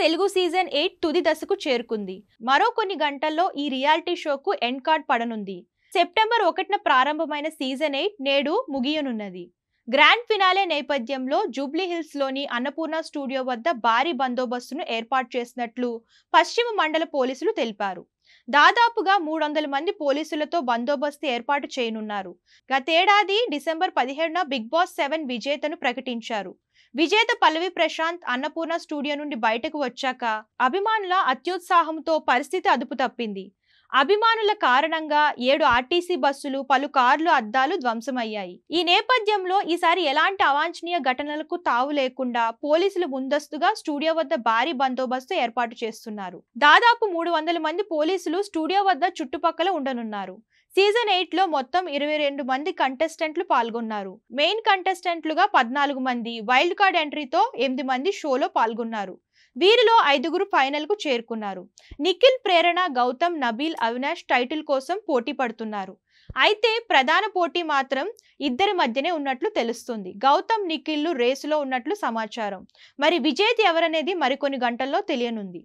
Telugu season 8 తుది దశకు చేరుకుంది. మరో కొన్ని గంటల్లో ఈ రియాలిటీ షోకు ఎండ్ కార్డ్ పడనుంది. సెప్టెంబర్ 1న ప్రారంభమైన సీజన్ 8 నేడు ముగియనున్నది. గ్రాండ్ ఫినాలే నేపథ్యంలో జూబ్లీహిల్స్లోని అన్నపూర్ణ స్టూడియో వద్ద భారీ బందోబస్తును ఏర్పాటు చేసినట్లు పశ్చిమ మండల పోలీసులు తెలిపారు. దాదాపుగా 300 మంది పోలీసులతో బందోబస్తు ఏర్పాటు చేయనున్నారు. గతేడాది డిసెంబర్ 17న బిగ్ బాస్ 7 విజేతను ప్రకటించారు. విజేత పల్లవి ప్రశాంత్ అన్నపూర్ణ స్టూడియో నుండి బయటకు వచ్చాక అభిమానుల అత్యుత్సాహంతో పరిస్థితి అదుపు తప్పింది. అభిమానుల కారణంగా 7 ఆర్టీసీ బస్సులు, పలు కార్లు అద్దాలు ధ్వంసమయ్యాయి. ఈ నేపథ్యంలో ఈసారి ఎలాంటి అవాంఛనీయ ఘటనలకు తావు లేకుండా పోలీసులు ముందస్తుగా స్టూడియో వద్ద భారీ బందోబస్తు ఏర్పాటు చేస్తున్నారు. దాదాపు 300 మంది పోలీసులు స్టూడియో వద్ద చుట్టుపక్కల ఉండనున్నారు. సీజన్ 8లో మొత్తం 22 మంది కంటెస్టెంట్లు పాల్గొన్నారు. మెయిన్ కంటెస్టెంట్లుగా 14 మంది, వైల్డ్ కార్డ్ ఎంట్రీతో 8 మంది షోలో పాల్గొన్నారు. వీరిలో 5గురు ఫైనల్ కు చేరుకున్నారు. నిఖిల్, ప్రేరణ, గౌతమ్, నబీల్, అవినాష్ టైటిల్ కోసం పోటీ పడుతున్నారు. అయితే ప్రధాన పోటీ మాత్రం ఇద్దరి మధ్యనే ఉన్నట్లు తెలుస్తుంది. గౌతమ్, నిఖిల్ రేసులో ఉన్నట్లు సమాచారం. మరి విజేత ఎవరనేది మరికొన్ని గంటల్లో తెలియనుంది.